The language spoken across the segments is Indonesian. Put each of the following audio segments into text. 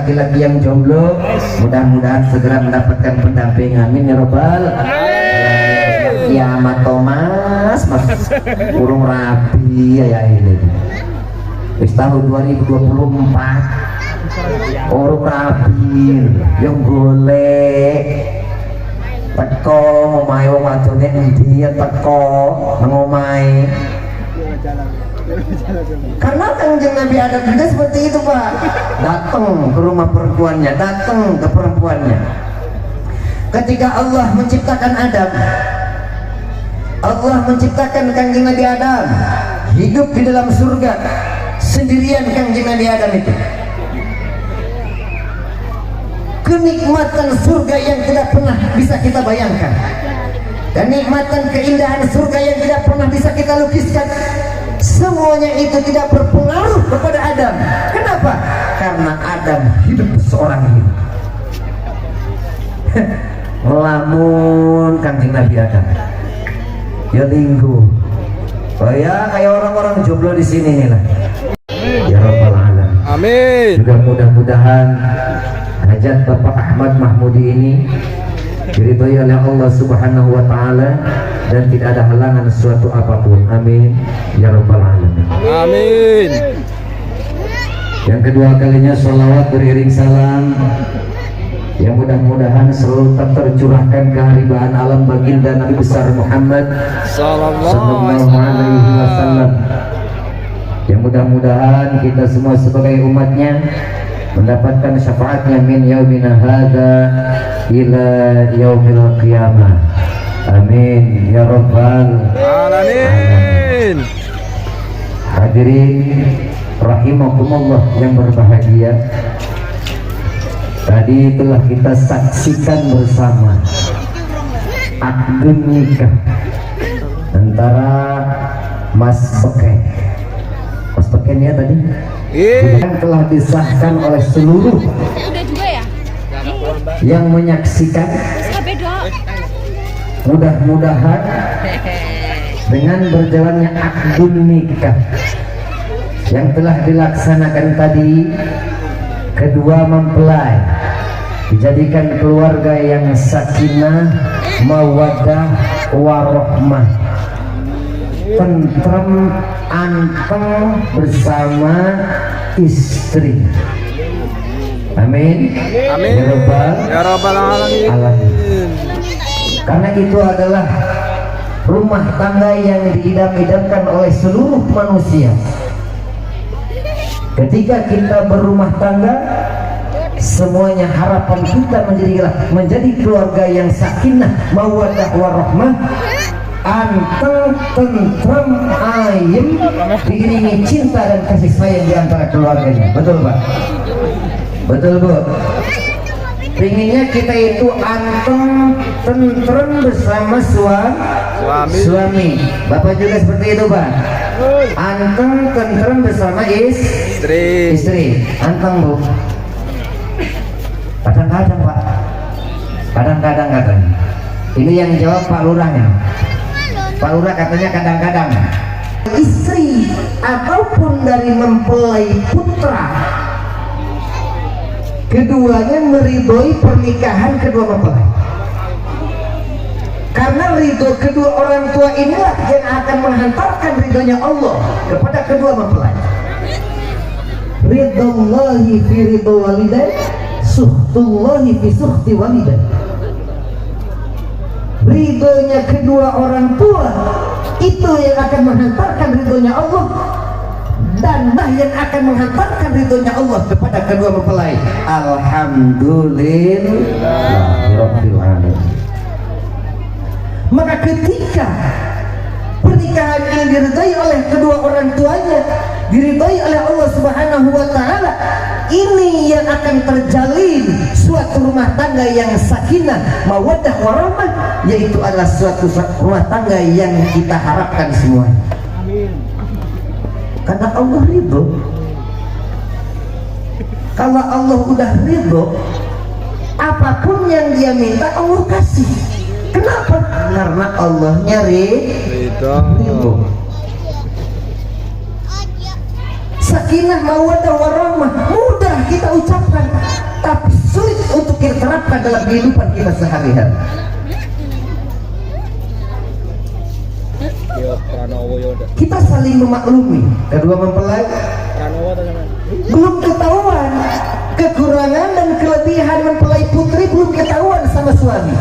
laki-laki yang jomblo mudah-mudahan segera mendapatkan pendamping, amin ya robbal. Kiamat Thomas mas burung rapi ya ini wis tahun 2024 orang rapi yang golek teko ngomai wong wadone endi teko ngomai karena Kanjeng Nabi Adam juga seperti itu Pak, datang ke rumah perempuannya, datang ke perempuannya. Ketika Allah menciptakan Adam, Allah menciptakan Kanjeng Nabi Adam hidup di dalam surga sendirian. Kanjeng Nabi Adam itu kenikmatan surga yang tidak pernah bisa kita bayangkan, kenikmatan keindahan surga yang tidak pernah bisa kita lukiskan. Semuanya itu tidak berpengaruh kepada Adam. Kenapa? Karena Adam hidup seorang diri. Melamun Kanjeng Nabi Adam ya linggu, oh ya kayak orang-orang jomblo di sini nih lah. Ya Rabbal Alamin. Amin. Juga mudah-mudahan hajat Bapak Ahmad Mahmudi ini diridhoi oleh Allah Subhanahu wa taala dan tidak ada halangan suatu apapun. Amin ya Rabbal Alamin. Amin. Yang kedua kalinya sholawat beriring salam yang mudah-mudahan selalu tercurahkan keharibaan alam baginda Nabi besar Muhammad sallallahu alaihi wasallam, yang mudah-mudahan kita semua sebagai umatnya mendapatkan syafaatnya min yaumina hadza ila yaumil qiyamah. Amin ya rabbal alamin. Hadirin rahimakumullah yang berbahagia, tadi telah kita saksikan bersama akad nikah antara Mas Beken. Mas Beken ya tadi yang telah disahkan oleh seluruh yang menyaksikan. Mudah-mudahan dengan berjalannya akad nikah yang telah dilaksanakan tadi, kedua mempelai dijadikan keluarga yang sakinah, mawaddah, warahmah, tentrem, anteng bersama istri. Amin. Amin. Ya Rabbal Alamin. Karena itu adalah rumah tangga yang diidam-idamkan oleh seluruh manusia. Ketika kita berumah tangga, semuanya harapan kita menjadi keluarga yang sakinah, mawaddah, warahmah, anteng, tentrem, ayem, diiringi cinta dan kasih sayang di antara keluarganya. Betul Pak? Betul Bu? Pinginnya kita itu anteng, tentrem bersama suami. Bapak juga seperti itu Pak? Anteng, tentrem bersama istri. Anteng Bu? Kadang-kadang Pak, kadang-kadang. Ini yang jawab Pak Lurahnya. Pak Lurah katanya kadang-kadang. Istri ataupun dari mempelai putra, keduanya meridhoi pernikahan kedua mempelai. Karena ridho kedua orang tua inilah yang akan menghantarkan ridhonya Allah kepada kedua mempelai. Ridhollahi fi ridho walidain, suhtullahi fi suhti walidain. Ridhonya kedua orang tua itu yang akan menghantarkan ridhonya Allah, dan yang akan menghantarkan ridhonya Allah kepada kedua mempelai. Alhamdulillahirabbil alamin. Maka ketika pernikahan ini diridhai oleh kedua orang tuanya, diridhai oleh Allah Subhanahu wa taala, ini yang akan terjalin suatu rumah tangga yang sakinah, mawaddah, warahmah, yaitu adalah suatu rumah tangga yang kita harapkan semua. Amin. Karena Allah ridho. Kalau Allah udah ridho, apapun yang dia minta Allah kasih. Kenapa? Karena Allahnya ridho. Sakinah, mawaddah, warahmah mudah kita ucapkan, dalam kehidupan kita sehari-hari. Kita saling memaklumi kedua mempelai. Belum ketahuan kekurangan dan kelebihan mempelai putri, belum ketahuan sama suami.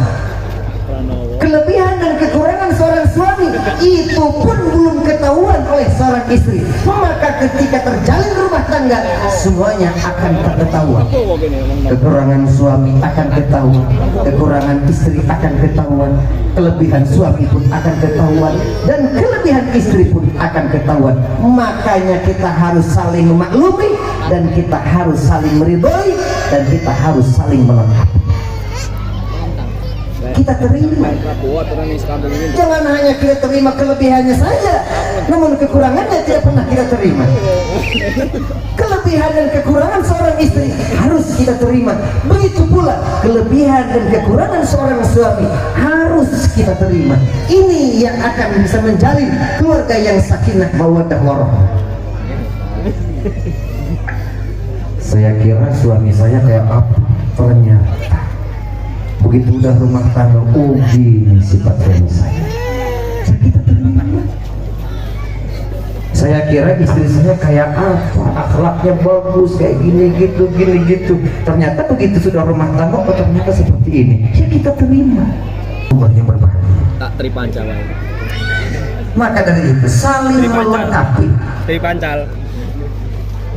Kelebihan dan kekurangan seorang suami itu pun belum ketahuan oleh seorang istri. Maka ketika terjalin rumah tangga, semuanya akan terketahuan. Kekurangan suami akan ketahuan, kekurangan istri akan ketahuan, kelebihan suami pun akan ketahuan, dan kelebihan istri pun akan ketahuan. Makanya kita harus saling memaklumi, dan kita harus saling meridhoi, dan kita harus saling melengkapi. Kita terima. Jangan hanya kita terima kelebihannya saja, namun kekurangannya tidak pernah kita terima. Kelebihan dan kekurangan seorang istri harus kita terima. Begitu pula kelebihan dan kekurangan seorang suami harus kita terima. Ini yang akan bisa menjalin keluarga yang sakinah mawaddah warahmah. Saya kira suami saya kayak apa, ternyata begitu udah rumah tangga, oh gini sifat suami saya. Kita terima. Saya kira istri saya kayak apa, akhlaknya bagus, kayak gini gitu. Ternyata begitu sudah rumah tangga, oh ternyata seperti ini. Ya kita terima. Rumahnya berbahaya. Tak tripancal. Maka dari itu saling melengkapi. Tripancal.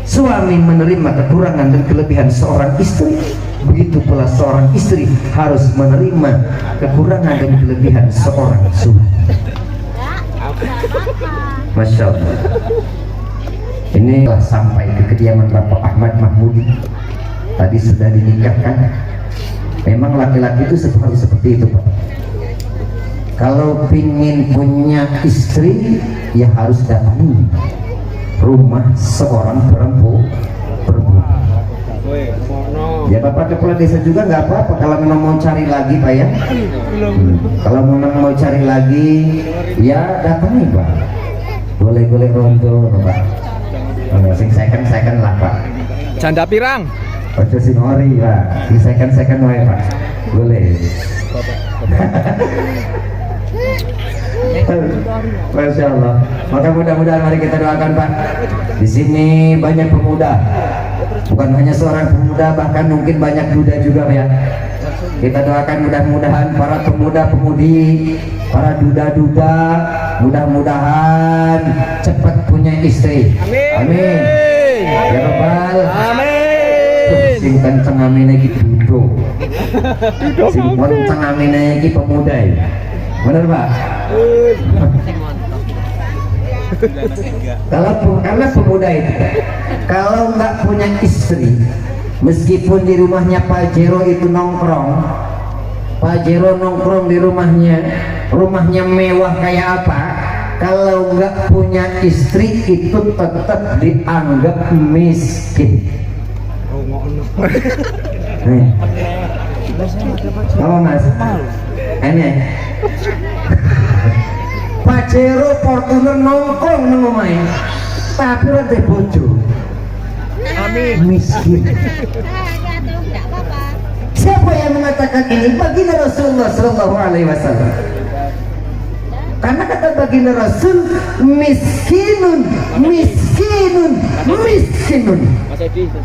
Suami menerima kekurangan dan kelebihan seorang istri, begitu pula seorang istri harus menerima kekurangan dan kelebihan seorang suami. Masya Allah. Ini sampai ke kediaman Bapak Ahmad Mahmudi. Tadi sudah dinikahkan. Memang laki-laki itu harus seperti itu, Pak. Kalau ingin punya istri, ya harus datangi rumah seorang perempuan. Ya Bapak Kepala Desa juga nggak apa-apa kalau memang mau cari lagi, Pak ya. Kalau memang mau cari lagi, ya datangi, Pak. Boleh ronto, Pak. Sing second lah, Pak. Janda pirang. Ojo sing ori, Pak. Sing second wae, Pak. Boleh. Masya Allah. Maka mudah-mudahan mari kita doakan, Pak. Di sini banyak pemuda, bukan hanya seorang pemuda, bahkan mungkin banyak duda juga, ya. Kita doakan mudah-mudahan para pemuda-pemudi, para duda-duda, mudah-mudahan cepat punya istri. Amin. Ya Rabbal. Amin. Sing kenceng amin iki duduk. Sing kenceng amin iki pemuda. Benar, Pak? Karena pemuda itu kalau nggak punya istri, meskipun di rumahnya Pak Jero itu nongkrong, Pak Jero nongkrong di rumahnya mewah kayak apa, kalau nggak punya istri itu tetap dianggap miskin. Nih, apa Mas? Ini Pak Jero Fortuner nongkrong nang omahe, tapi ora duwe bojo. Amin. Miskin. Siapa yang mengatakan ini? Baginda Rasulullah Shallallahu Alaihi Wasallam. Karena kata baginda Rasul, miskinun.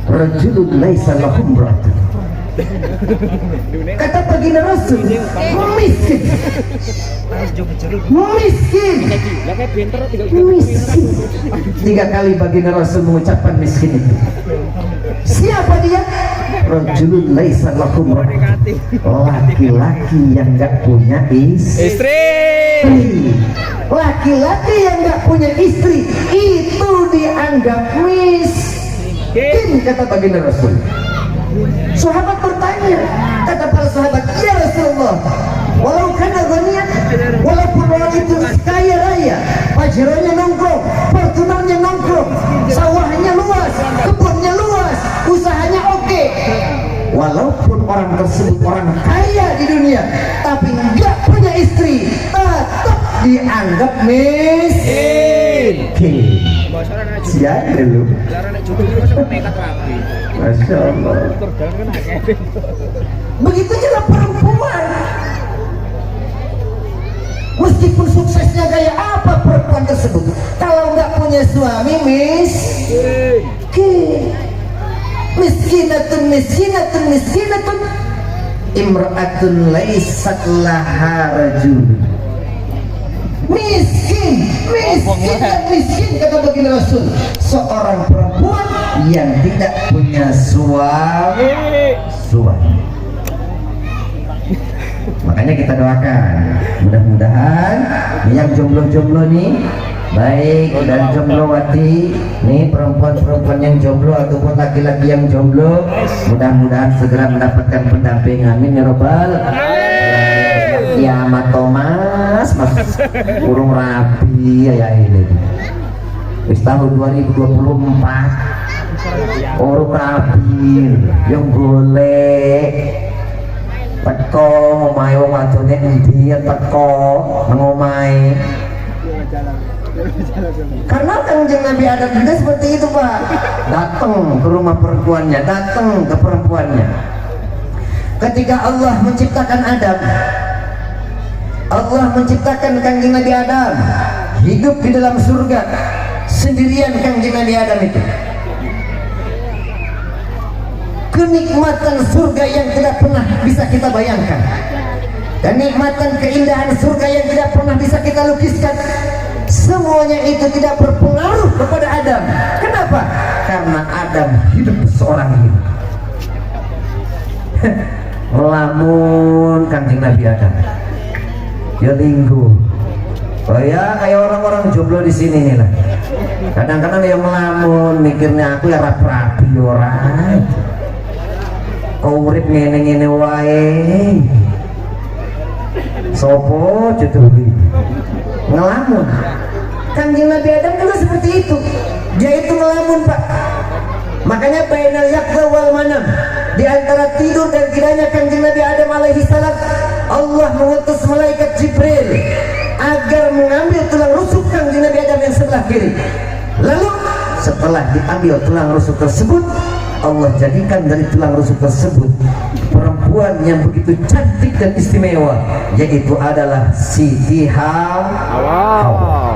Rajulun laisa lahu imra'atun. Kata baginda Rasul, miskin. Tiga kali baginda Rasul mengucapkan miskin itu. Siapa dia? Rajulun laisa lahu imra'atun. Laki-laki yang enggak punya istri. Laki-laki yang enggak punya istri itu dianggap miskin, kata baginda Rasul. Sahabat bertanya, kata para sahabat, ya Rasulullah, walau kana ghaniyan, walaupun orang itu kaya raya, pajeronya nongkrong, Fortunernya nongkrong, sawahnya luas, kebunnya luas, usahanya oke, walaupun orang tersebut orang kaya di dunia, tapi nggak punya istri, tetap dianggap miskin. Siapa lu? Masya Allah. Begitu juga perempuan. Meskipun suksesnya kayak apa perempuan tersebut, kalau nggak punya suami miskinatun imra'atun laysat laha rajul. Miskin kata baginda Rasul, seorang perempuan yang tidak punya suami. Makanya kita doakan, mudah-mudahan yang jomblo-jomblo nih, baik dan jomblowati nih, perempuan-perempuan yang jomblo ataupun laki-laki yang jomblo, mudah-mudahan segera mendapatkan pendamping. Amin ya robbal. Kiamat Thomas burung rapi ya ini. Wis tahun 2024 burung rapi yang golek teko omahe wong wadone endi teko nang omahe. Karena Kanjeng Nabi Adam juga seperti itu, Pak. Datang ke rumah perempuannya, datang ke perempuannya. Ketika Allah menciptakan Adam, Allah menciptakan Kanjeng Nabi Adam hidup di dalam surga sendirian. Kanjeng Nabi Adam itu kenikmatan surga yang tidak pernah bisa kita bayangkan, kenikmatan keindahan surga yang tidak pernah bisa kita lukiskan. Semuanya itu tidak berpengaruh kepada Adam. Kenapa? Karena Adam hidup seorang diri. Melamun Kanjeng Nabi Adam ya linggu. Oh ya, kayak orang-orang jomblo di sini nih lah. Kadang-kadang yang melamun mikirnya aku ya rapi orang. Kau urip ngene-ngene wae. Sopo jetuhi ngelamun. Kanjeng Nabi Adam juga seperti itu. Dia itu ngelamun, Pak. Makanya bainal yaqza wal manam, di antara tidur dan tidaknya Kanjeng Nabi Adam alaihi salam, Allah mengutus malaikat Jibril agar mengambil tulang rusuk Kanjeng Nabi Adam yang sebelah kiri. Lalu setelah diambil tulang rusuk tersebut, Allah jadikan dari tulang rusuk tersebut perempuan yang begitu cantik dan istimewa, yaitu adalah Siti Hawa.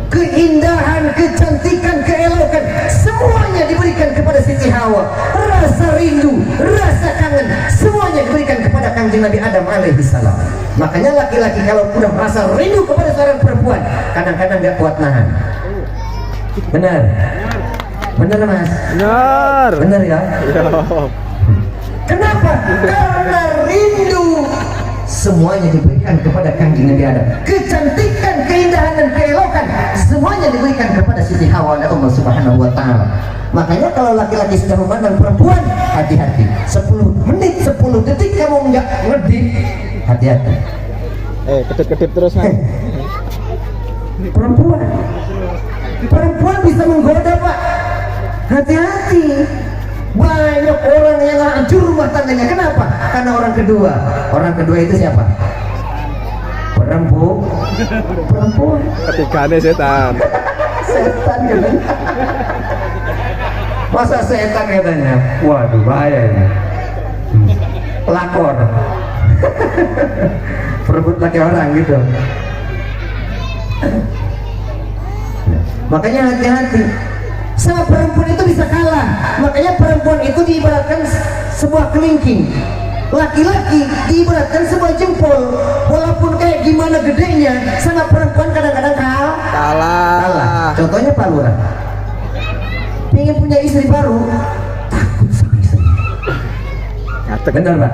Keindahan, kecantikan, keelokan semuanya diberikan kepada Siti Hawa. Rasa rindu, rasa kangen semuanya diberikan kepada Kanjeng Nabi Adam alaihi salam. Makanya laki-laki kalau sudah merasa rindu kepada seorang perempuan, kadang-kadang gak kuat nahan. Benar? Benar, Mas? Benar. Benar ya? Kenapa? Karena rindu. Semuanya diberikan kepada Kanjeng Nabi Adam. Kecantikan, keindahan dan keelokan semuanya diberikan kepada Siti Hawa oleh Allah Subhanahu wa taala. Makanya kalau laki-laki sudah memandang perempuan, hati-hati. 10 menit, 10 detik kamu enggak ngedip, hati-hati. Kedip-kedip terus, Mas. Perempuan bisa menggoda, Pak. Hati-hati. Banyak orang yang hancur rumah tangganya. Kenapa? Karena orang kedua itu siapa? Perempuan. Ketiganya setan. Setan gitu. Masa setan katanya? Waduh, bahaya ini. Pelakor. Perebut laki orang gitu. Makanya hati-hati. Sama perempuan itu bisa kalah. Makanya perempuan itu diibaratkan sebuah kelingking, laki-laki diibaratkan sebuah jempol. Walaupun kayak gimana gedenya, sama perempuan kadang-kadang kalah. Contohnya Pak Lurah pengen punya istri baru, takut sama istri. Ngatek. Bener, Pak?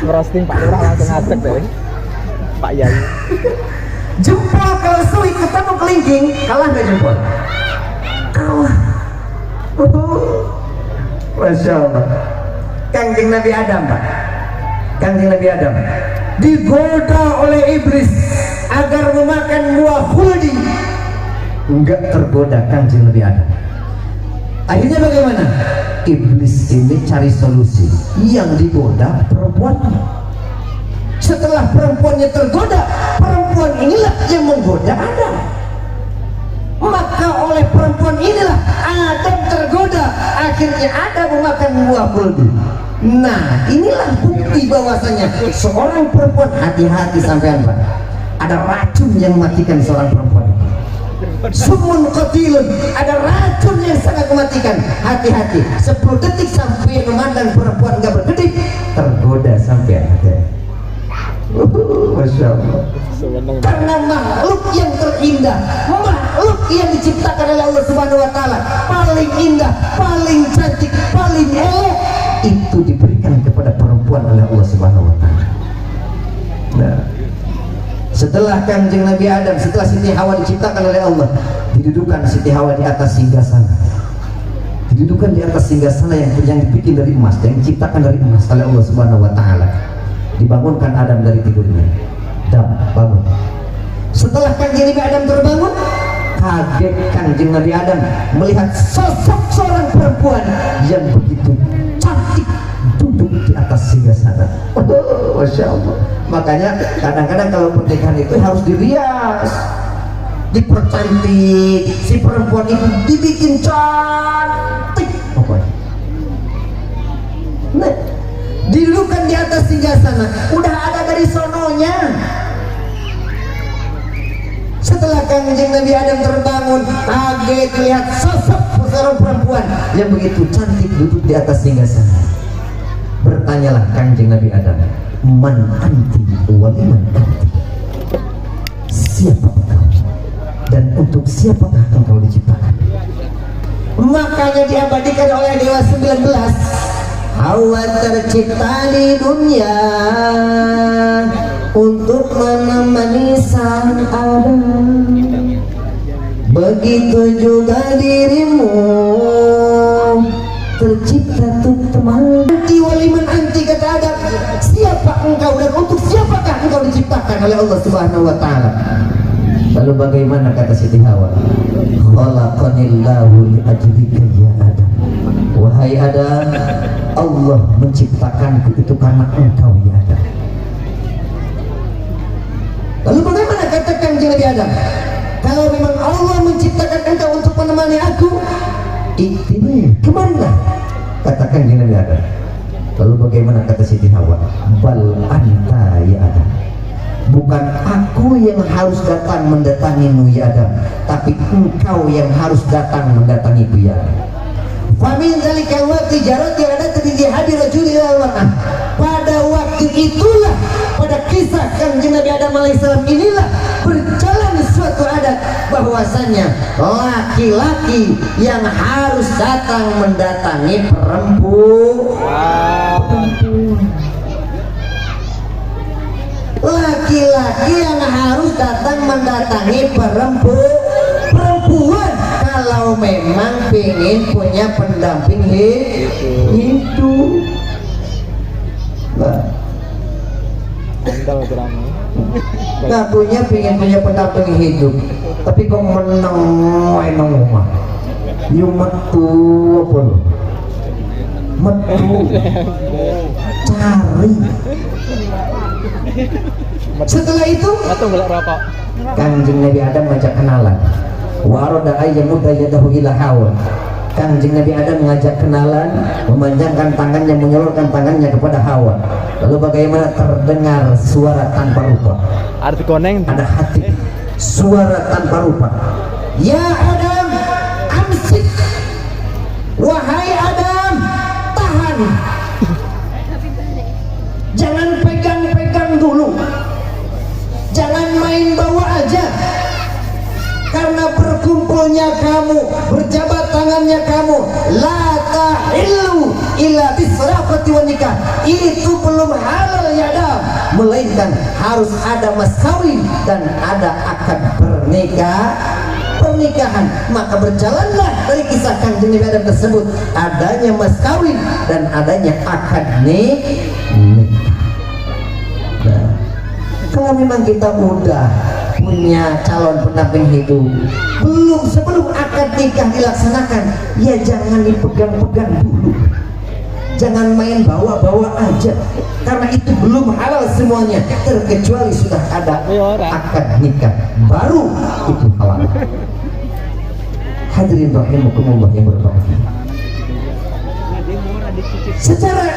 Merosting Pak Lurah langsung ngatek deh. Pak Yai. Jempol kalau suwi ketemu kelingking, kalah nggak jempol? Kalah. Masya Allah. Kanjeng Nabi Adam, Pak. Kanjeng Nabi Adam digoda oleh iblis agar memakan buah khuldi. Enggak tergoda Kanjeng Nabi Adam. Akhirnya bagaimana? Iblis ini cari solusi. Yang digoda perempuannya. Setelah perempuannya tergoda, perempuan inilah yang menggoda Adam. Maka oleh perempuan inilah Adam tergoda, akhirnya Adam memakan buah kuldi. Nah, inilah bukti bahwasanya seorang perempuan, hati-hati sampean Pak, ada racun yang mematikan seorang perempuan. Sumun qatilun, ada racun yang sangat mematikan. Hati-hati, 10 detik sampai memandang perempuan nggak berkedip, tergoda sampai ada. Masya Allah. Karena makhluk yang terindah, makhluk yang diciptakan oleh Allah Subhanahu Wa Taala, paling indah, paling cantik, paling elok, itu diberikan kepada perempuan oleh Allah Subhanahu Wa Taala. Nah, setelah Kanjeng Nabi Adam, setelah Siti Hawa diciptakan oleh Allah, didudukan Siti Hawa di atas singgasana. Didudukan di atas singgasana yang dibikin dari emas, yang diciptakan dari emas oleh Allah Subhanahu Wa Taala. Dibangunkan Adam dari tidurnya. Dan bangun. Setelah Kanjeng Nabi Adam terbangun, kaget Kanjeng Nabi Adam melihat sosok seorang perempuan yang begitu cantik duduk di atas singgasana. Masya Allah. Makanya kadang-kadang kalau pernikahan itu harus dirias, dipercantik, si perempuan itu dibikin cantik pokoknya. Nah, didudukan di atas singgasana, udah ada dari sononya. Setelah Kanjeng Nabi Adam terbangun, kaget lihat sosok seorang perempuan yang begitu cantik duduk di atas singgasana. Bertanyalah Kanjeng Nabi Adam, man anti waliman anti, siapa engkau dan untuk siapakah engkau diciptakan? Makanya diabadikan oleh Dewa 19, Hawa tercipta di dunia untuk menemani sang Adam, begitu juga dirimu tercipta untuk teman. Anti waliman anti, kata Adam, siapa engkau dan untuk siapakah engkau diciptakan oleh Allah Subhanahu Wa Taala? Lalu bagaimana kata Siti Hawa? Khalaqanillahu li ajlika ya Adam. Wahai Adam, Allah menciptakanku itu karena engkau ya Adam. Lalu bagaimana kata Kanjeng Nabi Adam? Kalau memang Allah menciptakan engkau untuk menemani aku, ini kemana? Kata Kanjeng Nabi Adam. Lalu bagaimana kata Siti Hawa? Bal anta ya Adam. Bukan aku yang harus datang mendatangimu ya Adam, tapi engkau yang harus datang mendatangiku ya Adam. Famin zalikal waqti jarat yang ada terjadi hadir rajuli al-mar'ah. Pada waktu itulah, pada kisah Kanjeng Nabi Adam alaihissalam inilah berjalan suatu adat bahwasanya laki-laki yang harus datang mendatangi perempuan. Laki-laki yang harus datang mendatangi perempuan kalau memang pengen punya pendamping hidup. Ngakunya pengen punya pendamping hidup, tapi kok menang rumah. You metu apa lo? Metu cari. Setelah itu Kanjeng Nabi Adam ngajak kenalan. Waroda ayyamuda yadahu ila Hawa. Kanjeng Nabi Adam mengajak kenalan, memanjangkan tangannya, menyalurkan tangannya kepada Hawa. Lalu bagaimana terdengar suara tanpa rupa? Ada hati, suara tanpa rupa. Ya Adam, amsik. Wahai Adam, tahan. Jangan pegang-pegang dulu. Jangan main bawa aja. Karena berkumpulnya kamu, berjabat tangannya kamu, la tahillu illa bisrafati wa nikah, itu belum halal ya Adam, melainkan harus ada mas kawin dan ada akad pernikahan. Maka berjalanlah dari kisah Kanjeng Nabi Adam tersebut adanya mas kawin dan adanya akad nikah. Nah, kalau memang kita udah punya calon pendamping hidup, sebelum akad nikah dilaksanakan, ya jangan dipegang-pegang dulu, jangan main bawa-bawa aja, karena itu belum halal semuanya, terkecuali sudah ada akad nikah, baru itu halal. Hadirin rahimakumullah yang berbahagia. Secara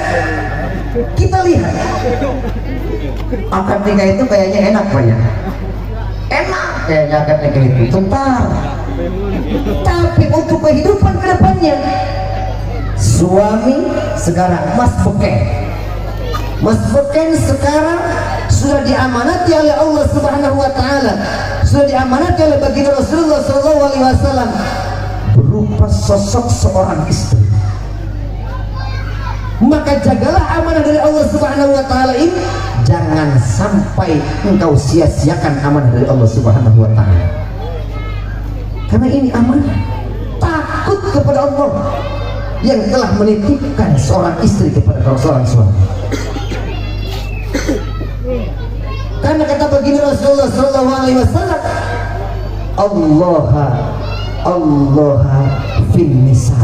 kita lihat akad nikah itu kayaknya enak Pak ya. Enak kayaknya akad nikah itu tentang. Tapi untuk kehidupan kedepannya, suami sekarang Mas Beken sekarang sudah diamanati oleh Allah Subhanahu wa taala, sudah diamanati oleh baginda Rasulullah sallallahu alaihi wasallam berupa sosok seorang istri. Maka jagalah amanah dari Allah Subhanahu wa taala ini, jangan sampai engkau sia-siakan amanah dari Allah Subhanahu wa taala. Karena ini amanah. Takut kepada Allah yang telah menitipkan seorang istri kepada seorang suami. Karena kata baginda Rasulullah sallallahu alaihi wasallam, Allah fin nisa.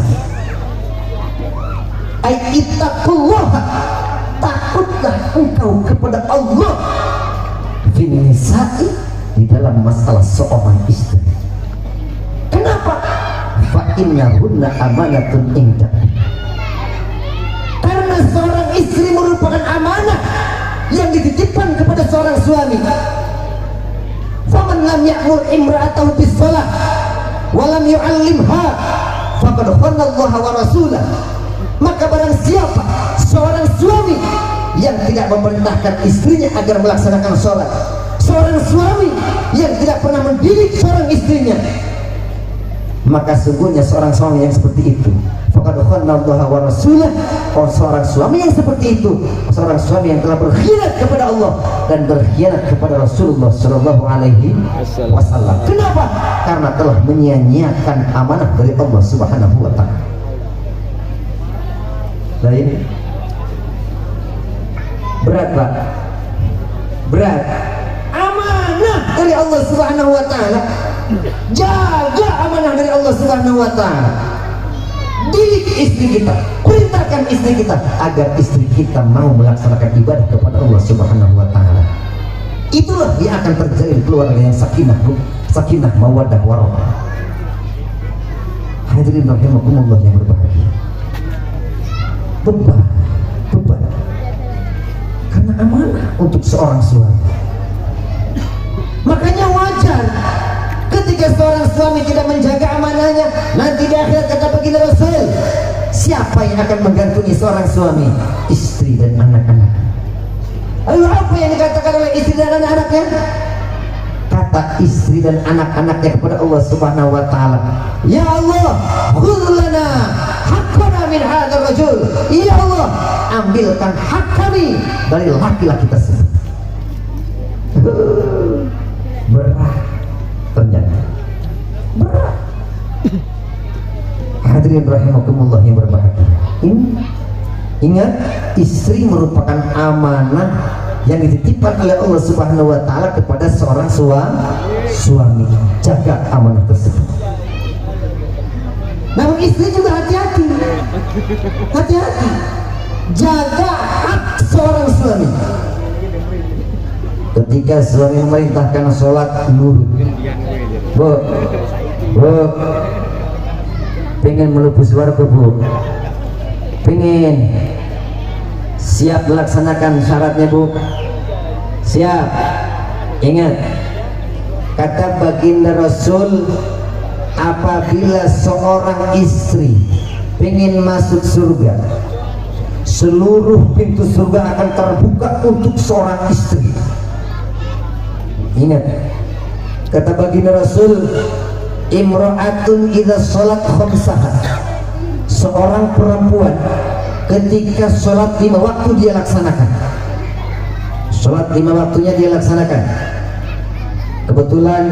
Ai ittaqullah, takutlah engkau kepada Allah fin nisa'i, di dalam masalah seorang istri. Kenapa? Fa innahunna amanatun indak. Karena seorang istri merupakan amanah yang dititipkan kepada seorang suami. Faman lam ya'mur imra'atahu bis shalah wa lam yu'allimha faqad khana Allah wa rasulah. Maka barang siapa seorang suami yang tidak memerintahkan istrinya agar melaksanakan sholat, seorang suami yang tidak pernah mendidik seorang istrinya, maka sungguhnya seorang suami yang seperti itu faqad khana Allah wa rasulah, seorang suami yang seperti itu seorang suami yang telah berkhianat kepada Allah dan berkhianat kepada Rasulullah sallallahu alaihi wasallam. Kenapa? Karena telah menyia-nyiakan amanah dari Allah Subhanahu wa taala. Lain berat Pak, berat. Amanah dari Allah Subhanahu wa taala, jaga amanah dari Allah Subhanahu wa taala. Didik istri kita, perintahkan istri kita agar istri kita mau melaksanakan ibadah kepada Allah Subhanahu wa taala. Itulah yang akan terjalin keluarga yang sakinah mawaddah warahmah. Hadirin rahimakumullah yang berbahagia. Beban karena amanah untuk seorang suami. Makanya wajar ketika seorang suami tidak menjaga amanahnya, nanti di akhirat kata baginda Rasul, siapa yang akan menggantungi seorang suami? Istri dan anak-anak. Lalu apa yang dikatakan oleh istri dan anak-anaknya? Kata istri dan anak-anaknya kepada Allah Subhanahu wa taala, ya Allah, khudh lana haqqana min hadzal rajul. Ya Allah, ambilkan hak kami dari laki-laki tersebut. Berat ternyata, berat. Hadirin rahimakumullah yang berbahagia. Ingat, istri merupakan amanah yang dititipkan oleh Allah Subhanahu wa taala kepada seorang suami. Jaga amanah tersebut. Namun istri juga hati-hati. Hati-hati. Jaga hak seorang suami. Ketika suami memerintahkan sholat, nurut. Bu, pengen melebus warga Bu, pengen siap melaksanakan syaratnya Bu, siap. Ingat kata baginda Rasul, apabila seorang istri pengen masuk surga, seluruh pintu surga akan terbuka untuk seorang istri. Ingat kata baginda Rasul, imra'atun idza shalat khamsaha, seorang perempuan ketika sholat 5 waktu dia laksanakan, sholat 5 waktunya dia laksanakan. Kebetulan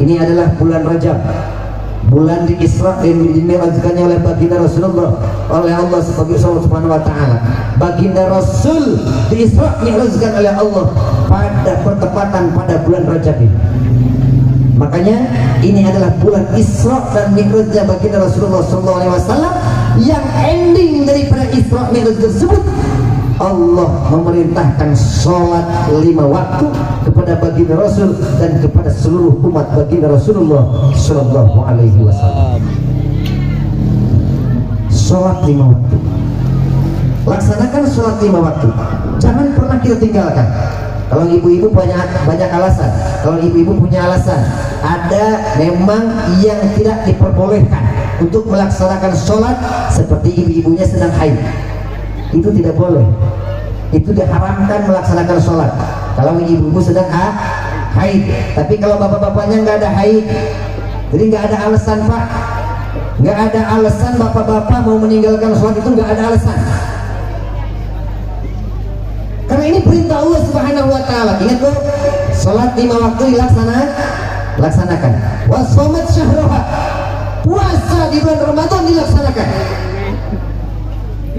ini adalah bulan Rajab, bulan di Isra yang dimi'rajkannya oleh baginda Rasulullah oleh Allah Subhanahu wa taala. Baginda Rasul di Isra dimi'rajkan oleh Allah pada bertepatan pada bulan Rajab ini. Makanya ini adalah bulan Isra dan Mi'rajnya baginda Rasulullah SAW, yang ending daripada Isra Mi'raj tersebut Allah memerintahkan sholat 5 waktu kepada baginda Rasul dan kepada seluruh umat baginda Rasulullah Sallallahu Alaihi Wasallam. Sholat 5 waktu, laksanakan sholat 5 waktu, jangan pernah kita tinggalkan. Kalau ibu-ibu banyak alasan, kalau ibu-ibu punya alasan, ada memang yang tidak diperbolehkan untuk melaksanakan sholat seperti ibu-ibunya sedang haid, itu tidak boleh, itu diharamkan melaksanakan sholat kalau ibu-ibu sedang haid. Tapi kalau bapak-bapaknya nggak ada haid, jadi nggak ada alasan Pak, nggak ada alasan bapak-bapak mau meninggalkan sholat, itu nggak ada alasan. Karena ini perintah Allah Subhanahu wa taala. Ingat Bu, salat 5 waktu dilaksanakan. Wa shamat syahraha. Puasa di bulan Ramadan dilaksanakan.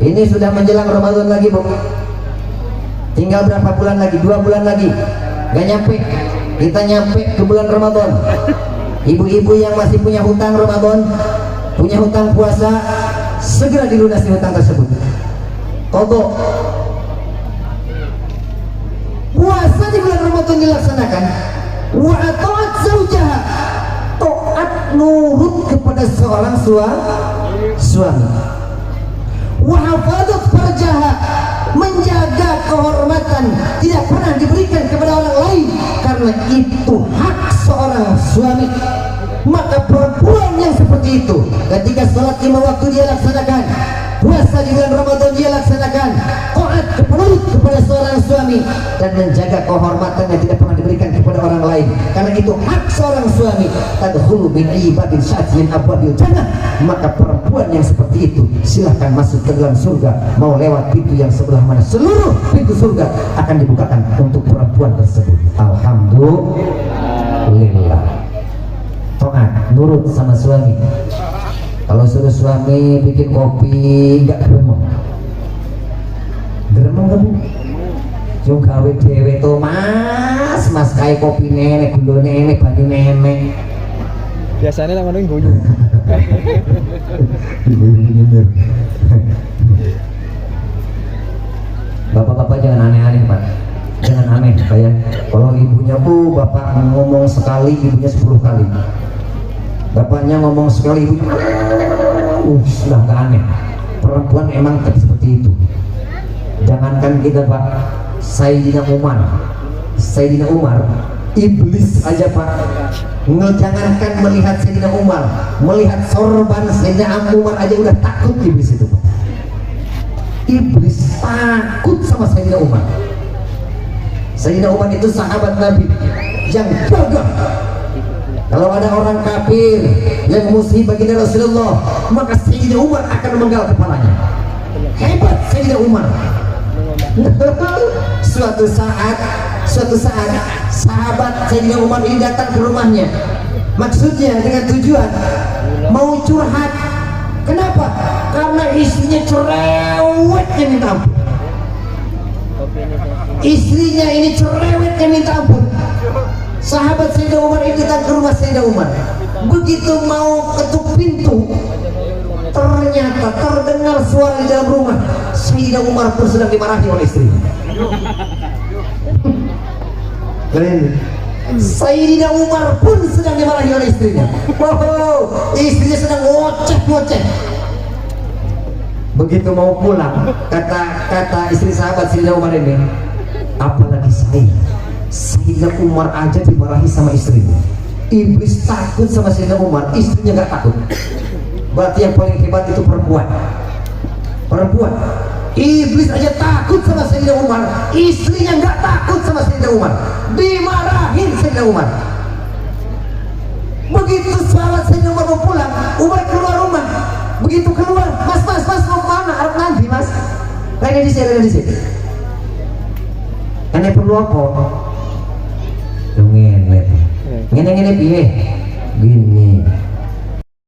Ini sudah menjelang Ramadan lagi, Bu. Tinggal berapa bulan lagi? 2 bulan lagi. Gak nyampe. Kita nyampe ke bulan Ramadan. Ibu-ibu yang masih punya hutang Ramadan, punya hutang puasa, segera dilunasi hutang tersebut. Qadha. Puasa di bulan Ramadan dilaksanakan. Wa ta'at zaujaha, taat nurut kepada seorang suami. Wa hafadzat farjaha, menjaga kehormatan tidak pernah diberikan kepada orang lain karena itu hak seorang suami. Maka perempuan yang seperti itu ketika sholat 5 waktu dia laksanakan, puasa di bulan Ramadan dia laksanakan, taat kepada seorang suami dan menjaga kehormatan yang tidak pernah diberikan kepada orang lain karena itu hak seorang suami. Tadkhulu min ibadin sya'at min abwabil jannah, maka perempuan yang seperti itu silahkan masuk ke dalam surga. Mau lewat pintu yang sebelah mana, seluruh pintu surga akan dibukakan untuk perempuan tersebut. Alhamdulillah. Taat, nurut sama suami. Kalau suruh suami bikin kopi nggak geremeng kan Bu? Jung gawe dhewe to mas kae kopi nenek, gula nenek, banyu nenek. Biasanya lah ngono guyu. Bapak-bapak jangan aneh-aneh Pak, jangan aneh kayak kalau ibunya Bu, bapak ngomong sekali, ibunya 10 kali. Bapaknya ngomong sekali, ibunya sudah gak aneh. Perempuan emang seperti itu. Jangankan kita Pak, Sayyidina Umar, iblis aja Pak, jangankan melihat Sayyidina Umar, melihat sorban Sayyidina Umar aja udah takut iblis itu Pak. Iblis takut sama Sayyidina Umar. Sayyidina Umar itu sahabat Nabi yang gagah. Kalau ada orang kafir yang musuh baginda Rasulullah, maka Sayyidina Umar akan menggal kepalanya. Hebat Sayyidina Umar. Suatu saat sahabat Sayyidina Umar ini datang ke rumahnya, maksudnya dengan tujuan mau curhat. Kenapa? Karena istrinya cerewetnya minta ampun. Istrinya ini cerewetnya minta ampun. Sahabat Sayyidina Umar ini datang ke rumah Sayyidina Umar. Begitu mau ketuk pintu, ternyata terdengar suara di dalam rumah. Sayyidina Umar pun sedang dimarahi oleh istrinya. Sayyidina Umar pun sedang dimarahi oleh istrinya. Istrinya sedang ngoceh-ngoceh. Begitu mau pulang, kata istri sahabat Sayyidina Umar ini, apalagi Sayyidina Umar aja dimarahi sama istrinya. Iblis takut sama Sayyidina Umar, istrinya nggak takut. Berarti yang paling hebat itu perempuan. Iblis aja takut sama Sayyidina Umar, istrinya nggak takut sama Sayyidina Umar, dimarahin Sayyidina Umar. Begitu sahabat Sayyidina Umar mau pulang, Umar keluar rumah. Begitu keluar, mas mau kemana? Arab nanti mas. Lainnya di sini. Ini perlu apa? Ngene piye? Gini.